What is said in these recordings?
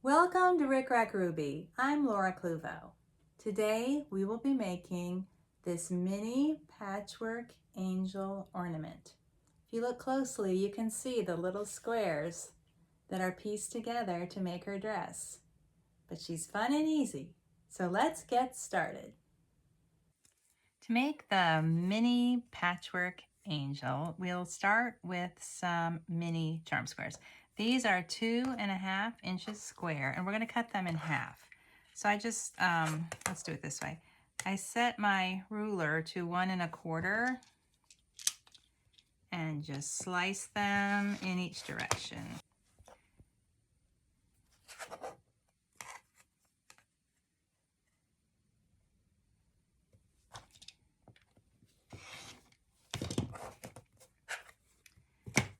Welcome to Rick Rack Ruby. I'm Laura Cluvo. Today we will be making this mini patchwork angel ornament. If you look closely, you can see the little squares that are pieced together to make her dress. But she's fun and easy, so let's get started. To make the mini patchwork angel, we'll start with some mini charm squares. These are 2.5 inches square, and we're going to cut them in half. So I just, let's do it this way. I set my ruler to 1 1/4 and just slice them in each direction.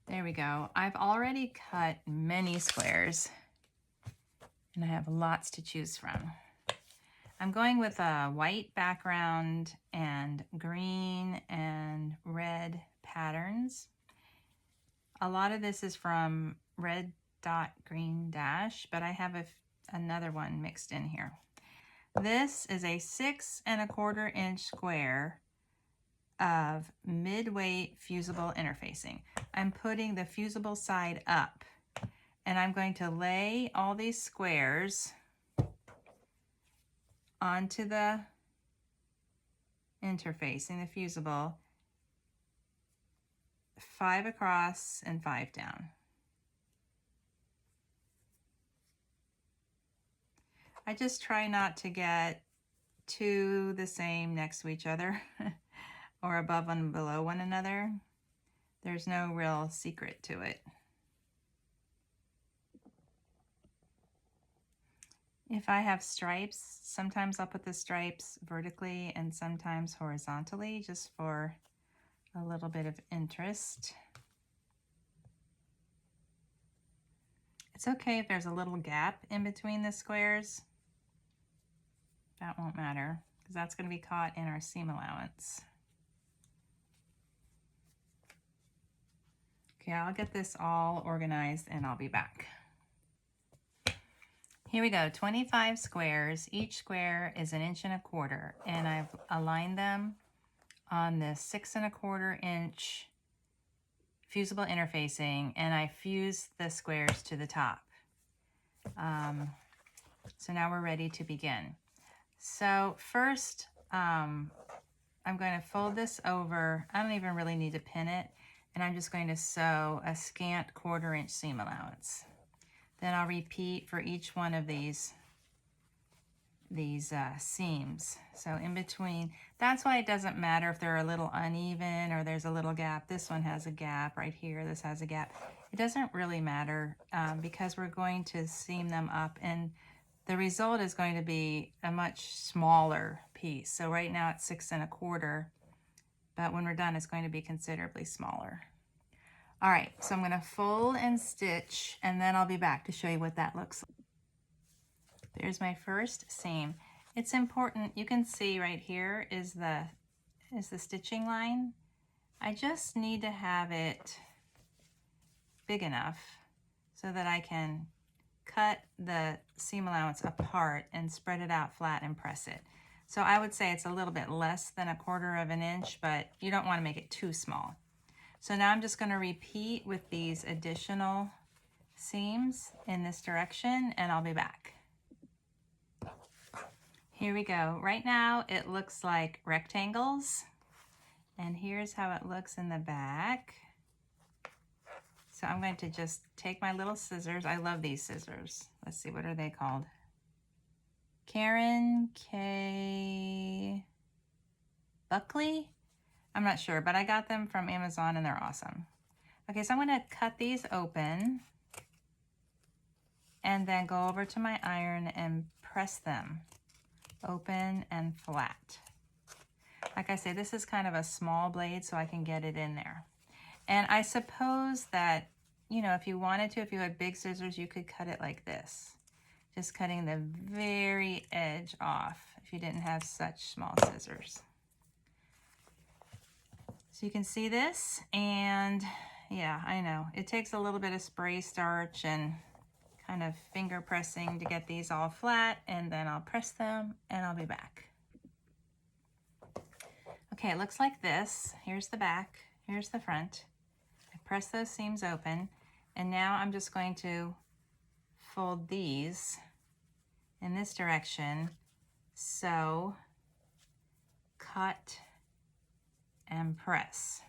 There we go. I've already cut many squares and I have lots to choose from. I'm going with a white background and green and red patterns. A lot of this is from red dot green dash, but I have another one mixed in here. This is a 6 1/4 inch square of mid-weight fusible interfacing. I'm putting the fusible side up and I'm going to lay all these squares onto the interfacing, the fusible, 5 across and 5 down. I just try not to get two the same next to each other or above and below one another. There's no real secret to it. If I have stripes, sometimes I'll put the stripes vertically and sometimes horizontally, just for a little bit of interest. It's okay if there's a little gap in between the squares. That won't matter because that's going to be caught in our seam allowance. Okay, I'll get this all organized and I'll be back. Here we go, 25 squares. Each square is 1 1/4 inch, and I've aligned them on the 6 1/4 inch fusible interfacing, and I fused the squares to the top. So now we're ready to begin. So first, I'm going to fold this over. I don't even really need to pin it, and I'm just going to sew a scant 1/4 inch seam allowance. Then I'll repeat for each one of these seams. So in between, that's why it doesn't matter if they're a little uneven or there's a little gap. This one has a gap right here. This has a gap. It doesn't really matter because we're going to seam them up, and the result is going to be a much smaller piece. So right now it's 6 1/4, but when we're done, it's going to be considerably smaller. All right, so I'm going to fold and stitch, and then I'll be back to show you what that looks like. There's my first seam. It's important, you can see right here is the stitching line. I just need to have it big enough so that I can cut the seam allowance apart and spread it out flat and press it. So I would say it's a little bit less than 1/4 inch, but you don't want to make it too small. So now I'm just going to repeat with these additional seams in this direction, and I'll be back. Here we go. Right now it looks like rectangles, and here's how it looks in the back. So I'm going to just take my little scissors. I love these scissors. Let's see, what are they called? Karen K. Buckley? I'm not sure, but I got them from Amazon and they're awesome. Okay, so I'm going to cut these open and then go over to my iron and press them open and flat. Like I say, this is kind of a small blade so I can get it in there. And I suppose that, you know, if you wanted to, if you had big scissors, you could cut it like this. Just cutting the very edge off if you didn't have such small scissors. So you can see this, and yeah, I know it takes a little bit of spray starch and kind of finger pressing to get these all flat, and then I'll press them and I'll be back. Okay, it looks like this. Here's the back, here's the front. I press those seams open, and now I'm just going to fold these in this direction, sew, cut, and press.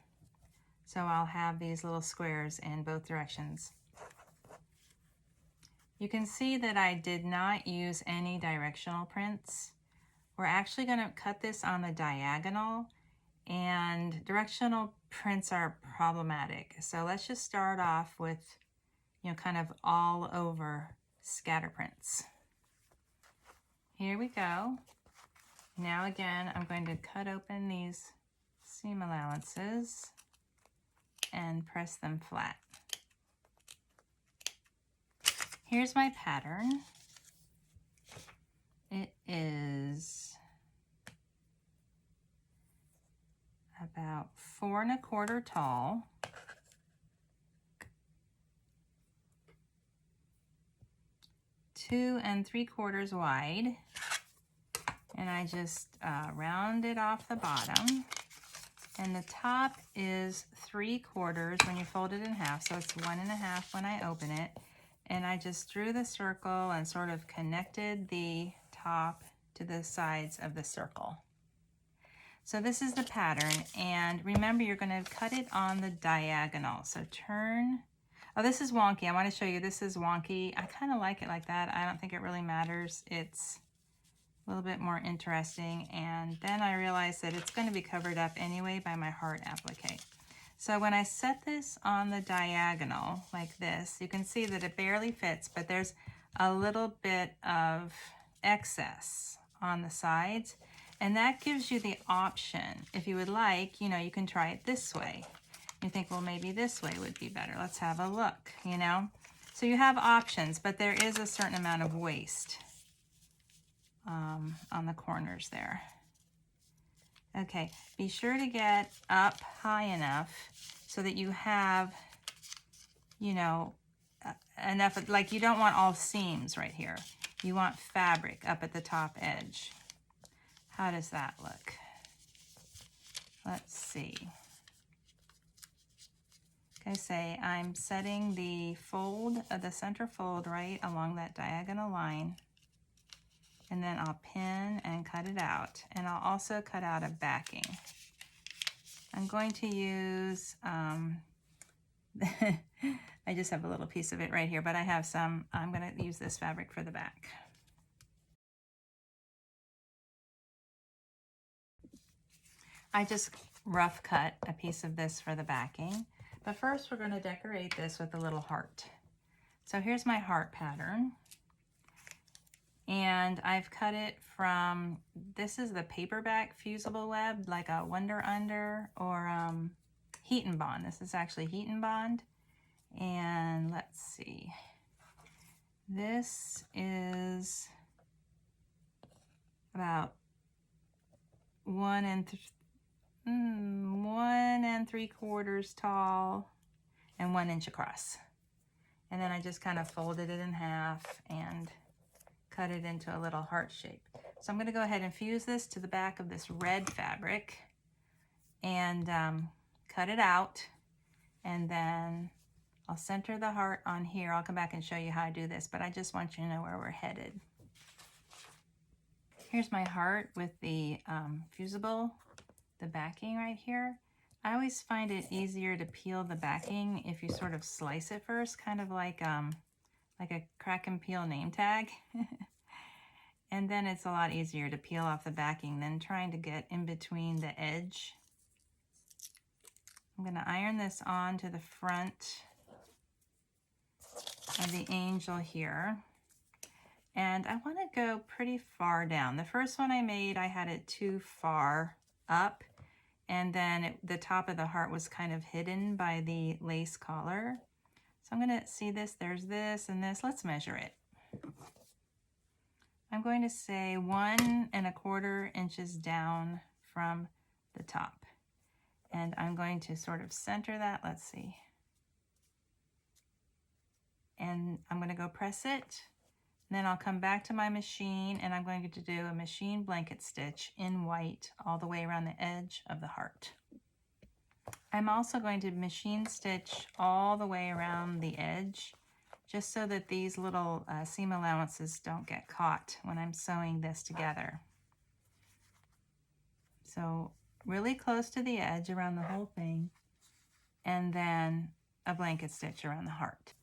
So I'll have these little squares in both directions. You can see that I did not use any directional prints. We're actually going to cut this on the diagonal, and directional prints are problematic. So let's just start off with, kind of all over scatter prints. Here we go. Now again, I'm going to cut open these seam allowances and press them flat. Here's my pattern. It is about 4 1/4 tall. Two and 3/4 wide, and I just round it off the bottom, and the top is 3/4 when you fold it in half, so it's 1 1/2 when I open it, and I just drew the circle and sort of connected the top to the sides of the circle. So this is the pattern, and remember, you're going to cut it on the diagonal. So turn. Oh, this is wonky. I want to show you this is wonky. I kind of like it like that. I don't think it really matters. It's a little bit more interesting. And then I realized that it's going to be covered up anyway by my heart applique. So when I set this on the diagonal like this, you can see that it barely fits, but there's a little bit of excess on the sides. And that gives you the option. If you would like, you can try it this way. You think, well, maybe this way would be better. Let's have a look, So you have options, but there is a certain amount of waste on the corners there. Okay, be sure to get up high enough so that you have, enough, like you don't want all seams right here. You want fabric up at the top edge. How does that look? Let's see. Okay, say I'm setting the fold of the center fold right along that diagonal line, and then I'll pin and cut it out, and I'll also cut out a backing. I'm going to use, I just have a little piece of it right here, but I have some, I'm going to use this fabric for the back. I just rough cut a piece of this for the backing. But first we're going to decorate this with a little heart. So here's my heart pattern. And I've cut it from, this is the paperback fusible web, like a Wonder Under or HeatnBond. This is actually HeatnBond. And let's see. This is about 1 3/4 tall and 1 inch across. And then I just kind of folded it in half and cut it into a little heart shape. So I'm going to go ahead and fuse this to the back of this red fabric and cut it out, and then I'll center the heart on here. I'll come back and show you how I do this, but I just want you to know where we're headed. Here's my heart with the fusible, the backing right here. I always find it easier to peel the backing if you sort of slice it first, kind of like a crack and peel name tag. And then it's a lot easier to peel off the backing than trying to get in between the edge. I'm going to iron this on to the front of the angel here. And I want to go pretty far down. The first one I made, I had it too far up, and then the top of the heart was kind of hidden by the lace collar. So I'm going to see this, there's this and this. Let's measure it. I'm going to say 1 1/4 inches down from the top. And I'm going to sort of center that, let's see. and I'm going to go press it. Then I'll come back to my machine and I'm going to do a machine blanket stitch in white all the way around the edge of the heart. I'm also going to machine stitch all the way around the edge, just so that these little seam allowances don't get caught when I'm sewing this together. So really close to the edge around the whole thing, and then a blanket stitch around the heart.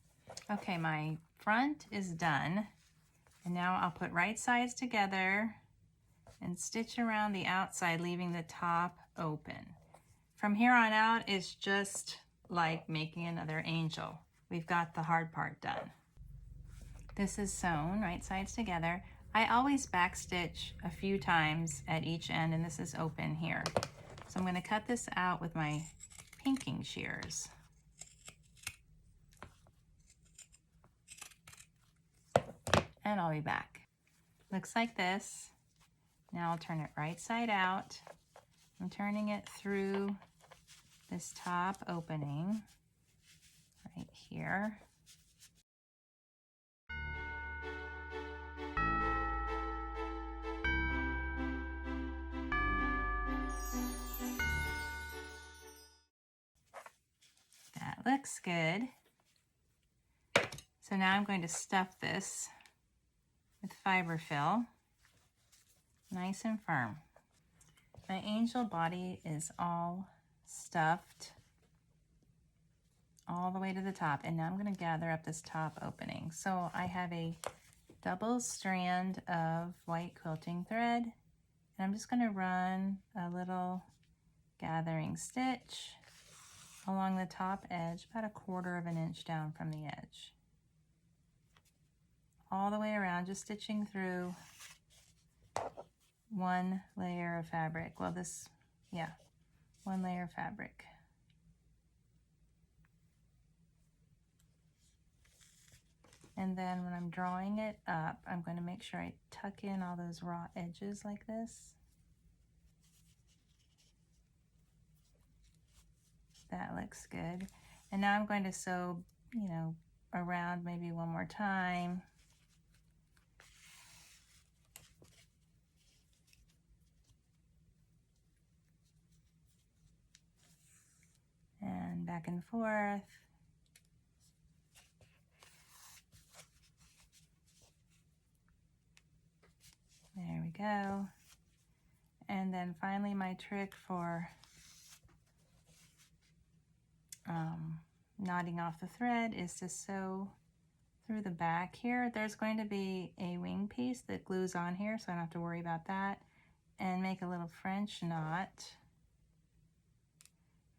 Okay, my front is done, and now I'll put right sides together and stitch around the outside, leaving the top open. From here on out, it's just like making another angel. We've got the hard part done. This is sewn right sides together. I always backstitch a few times at each end, and this is open here. So I'm going to cut this out with my pinking shears. And I'll be back. Looks like this. Now I'll turn it right side out. I'm turning it through this top opening right here. That looks good. So now I'm going to stuff this with Fiberfill, nice and firm. My angel body is all stuffed all the way to the top, and now I'm going to gather up this top opening. So I have a double strand of white quilting thread, and I'm just going to run a little gathering stitch along the top edge, about 1/4 of an inch down from the edge. All the way around, just stitching through one layer of fabric. Well, one layer of fabric. And then when I'm drawing it up, I'm going to make sure I tuck in all those raw edges like this. That looks good. And now I'm going to sew, around maybe one more time. And back and forth. There we go. And then finally my trick for knotting off the thread is to sew through the back here. There's going to be a wing piece that glues on here, so I don't have to worry about that. And make a little French knot.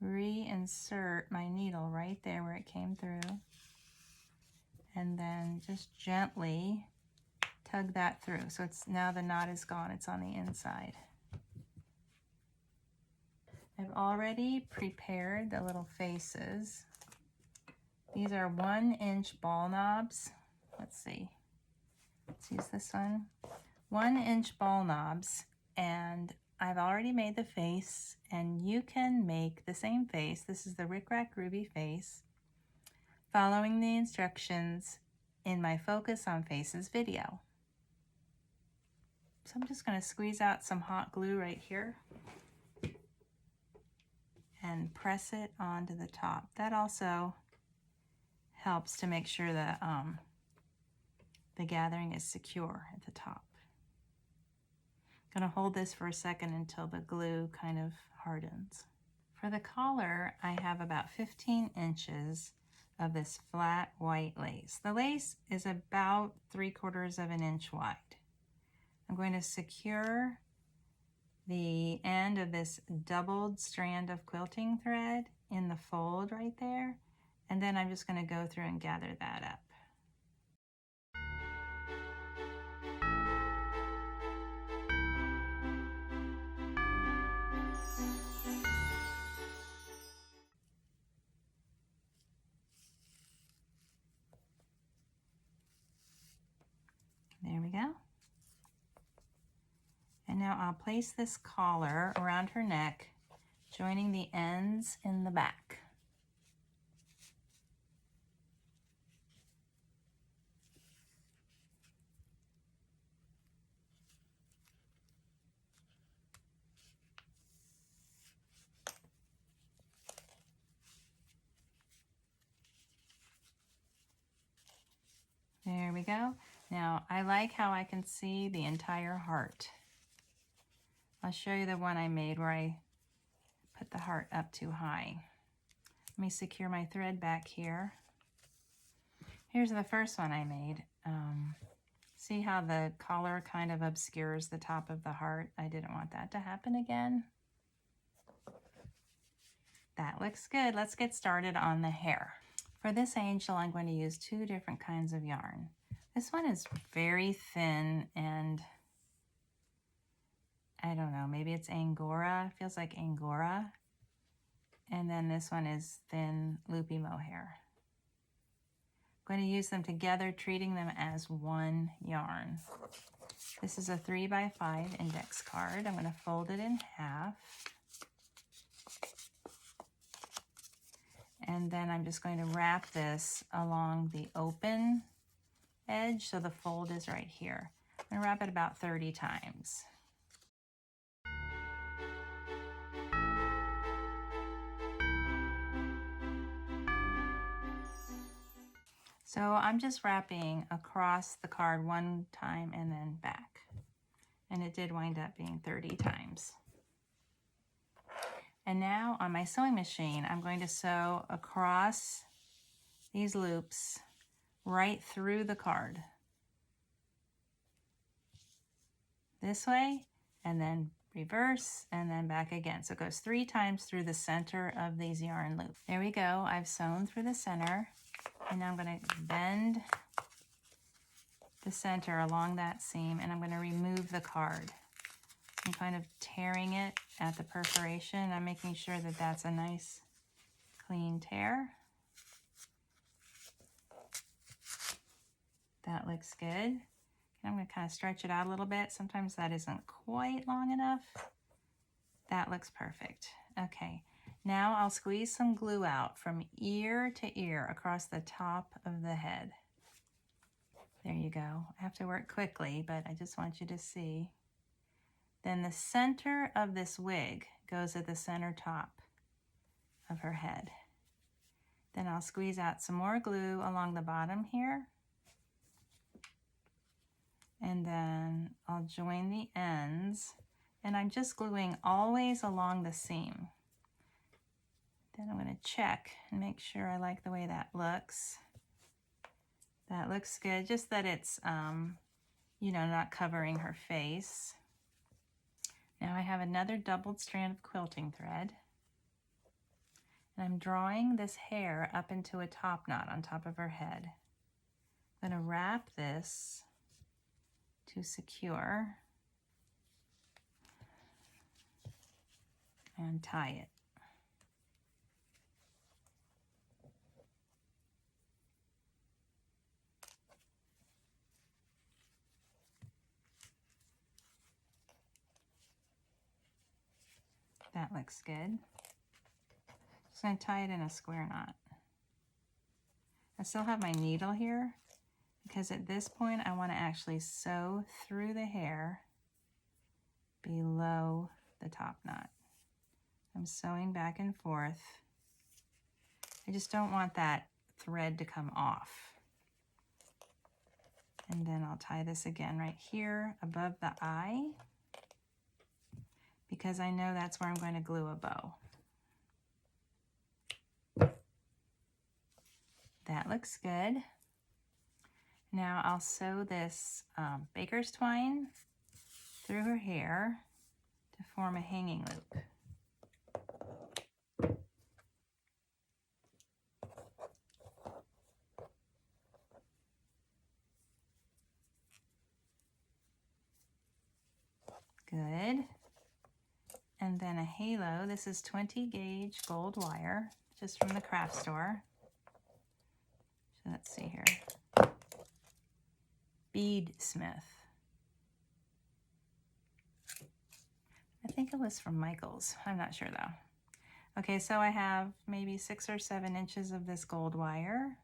Reinsert my needle right there where it came through. And then just gently tug that through. So now the knot is gone, it's on the inside. I've already prepared the little faces. These are 1-inch ball knobs. Let's see. Let's use this one. 1-inch ball knobs, and I've already made the face, and you can make the same face. This is the Rick Rack Ruby face, following the instructions in my Focus on Faces video. So I'm just going to squeeze out some hot glue right here and press it onto the top. That also helps to make sure that the gathering is secure at the top. I'm going to hold this for a second until the glue kind of hardens. For the collar, I have about 15 inches of this flat white lace. The lace is about 3/4 of an inch wide. I'm going to secure the end of this doubled strand of quilting thread in the fold right there, and then I'm just going to go through and gather that up. There we go. And now I'll place this collar around her neck, joining the ends in the back. we go. Now, I like how I can see the entire heart. I'll show you the one I made where I put the heart up too high. Let me secure my thread back here. Here's the first one I made. See how the collar kind of obscures the top of the heart? I didn't want that to happen again. That looks good. Let's get started on the hair. For this angel, I'm going to use 2 different kinds of yarn. This one is very thin and I don't know, maybe it's angora. It feels like angora. And then this one is thin loopy mohair. I'm going to use them together, treating them as one yarn. This is a 3x5 index card. I'm going to fold it in half. And then I'm just going to wrap this along the open edge so the fold is right here. I'm going to wrap it about 30 times. So I'm just wrapping across the card one time and then back. And it did wind up being 30 times. And now on my sewing machine, I'm going to sew across these loops right through the card. This way, and then reverse, and then back again. So it goes 3 times through the center of these yarn loops. There we go. I've sewn through the center. And now I'm going to bend the center along that seam, and I'm going to remove the card. I'm kind of tearing it at the perforation. I'm making sure that that's a nice clean tear. That looks good. And I'm going to kind of stretch it out a little bit. Sometimes that isn't quite long enough. That looks perfect. Okay, now I'll squeeze some glue out from ear to ear across the top of the head. There you go. I have to work quickly, but I just want you to see. Then the center of this wig goes at the center top of her head. Then I'll squeeze out some more glue along the bottom here. And then I'll join the ends. And I'm just gluing always along the seam. Then I'm going to check and make sure I like the way that looks. That looks good, just that it's, you know, not covering her face. Now I have another doubled strand of quilting thread. And I'm drawing this hair up into a top knot on top of her head. I'm going to wrap this to secure and tie it. That looks good. Just going to tie it in a square knot. I still have my needle here because at this point I want to actually sew through the hair below the top knot. I'm sewing back and forth. I just don't want that thread to come off. And then I'll tie this again right here above the eye, because I know that's where I'm going to glue a bow. That looks good. Now I'll sew this baker's twine through her hair to form a hanging loop. Good. And then a halo. This is 20 gauge gold wire, just from the craft store. So let's see here. Bead Smith. I think it was from Michael's. I'm not sure though. Okay, so I have maybe 6 or 7 inches of this gold wire.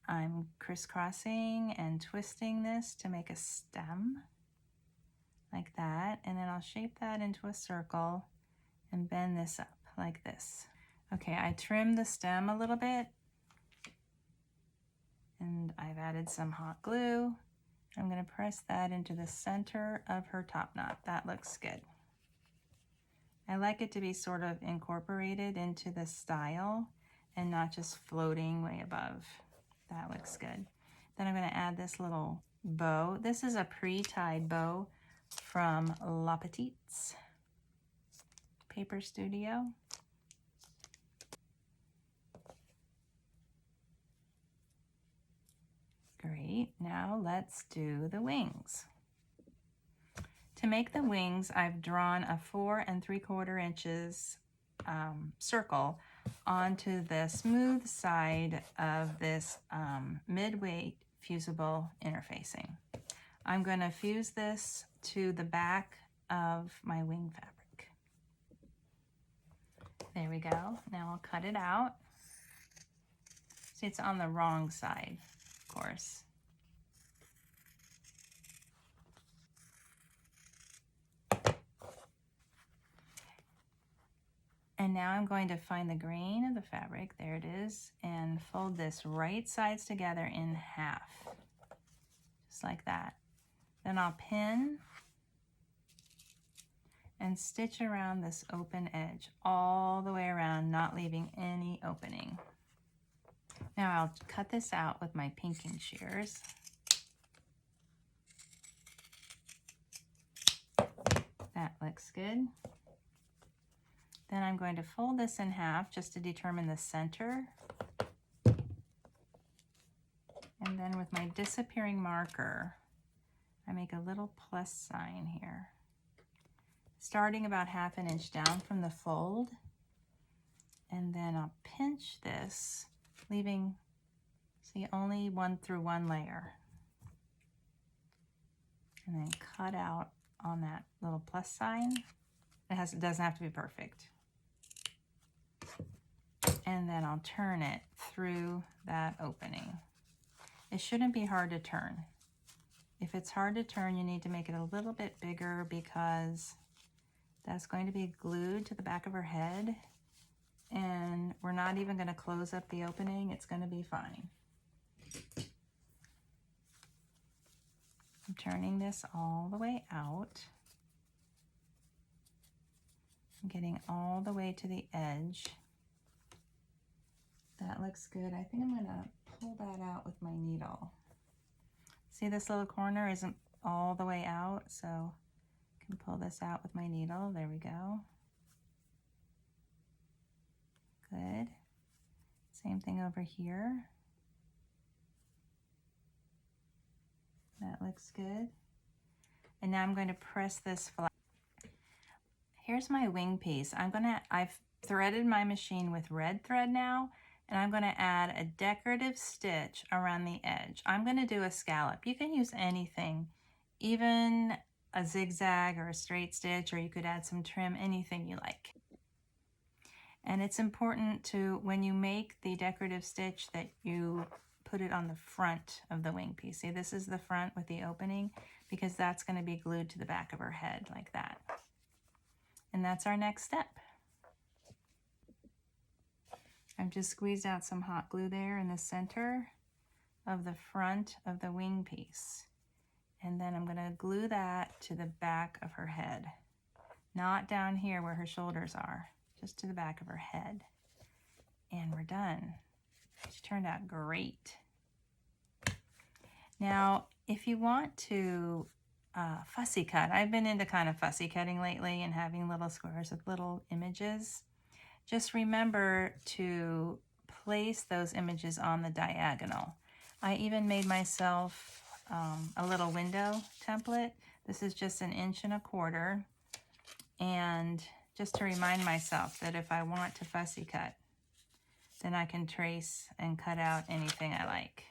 I'm crisscrossing and twisting this to make a stem. Like that, and then I'll shape that into a circle and bend this up like this. Okay, I trimmed the stem a little bit, And I've added some hot glue. I'm going to press that into the center of her top knot. That looks good. I like it to be sort of incorporated into the style and not just floating way above. That looks good. Then I'm going to add this little bow. This is a pre-tied bow from La Petite's Paper Studio. Great, now let's do the wings. To make the wings, I've drawn a 4 3/4 inches circle onto the smooth side of this mid-weight fusible interfacing. I'm going to fuse this to the back of my wing fabric. There we go. Now I'll cut it out. See, it's on the wrong side, of course. And now I'm going to find the grain of the fabric, there it is, and fold this right sides together in half, just like that. Then I'll pin and stitch around this open edge all the way around, not leaving any opening. Now I'll cut this out with my pinking shears. That looks good. Then I'm going to fold this in half just to determine the center. And then with my disappearing marker, I make a little plus sign here, starting about 1/2 inch down from the fold. And then I'll pinch this, leaving, see, only 1 through 1 layer. And then cut out on that little plus sign. It doesn't have to be perfect. And then I'll turn it through that opening. It shouldn't be hard to turn. If it's hard to turn, you need to make it a little bit bigger because that's going to be glued to the back of her head, and we're not even going to close up the opening. It's going to be fine. I'm turning this all the way out. I'm getting all the way to the edge. That looks good. I think I'm going to pull that out with my needle. See, this little corner isn't all the way out, so I can pull this out with my needle. There we go. Good. Same thing over here. That looks good. And now I'm going to press this flat. Here's my wing piece. I've threaded my machine with red thread now, and I'm going to add a decorative stitch around the edge. I'm going to do a scallop. You can use anything, even a zigzag or a straight stitch, or you could add some trim, anything you like. And it's important to, when you make the decorative stitch, that you put it on the front of the wing piece. See, this is the front with the opening, because that's going to be glued to the back of her head like that. And that's our next step. I've just squeezed out some hot glue there in the center of the front of the wing piece. And then I'm going to glue that to the back of her head. Not down here where her shoulders are, just to the back of her head. And we're done. She turned out great. Now, if you want to fussy cut, I've been into kind of fussy cutting lately and having little squares with little images. Just remember to place those images on the diagonal. I even made myself a little window template. This is just 1.25 inches. And just to remind myself that if I want to fussy cut, then I can trace and cut out anything I like.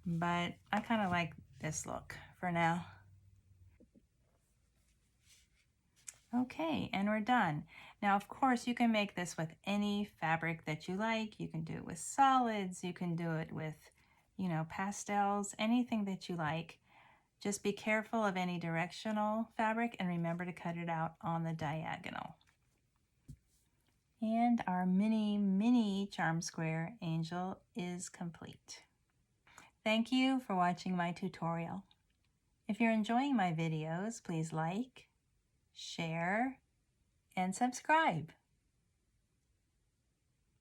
But I kind of like this look for now. Okay, and we're done. Now, of course, you can make this with any fabric that you like. You can do it with solids. You can do it with, you know, pastels, anything that you like. Just be careful of any directional fabric and remember to cut it out on the diagonal. And our mini charm square angel is complete. Thank you for watching my tutorial. If you're enjoying my videos, please like, share, and subscribe.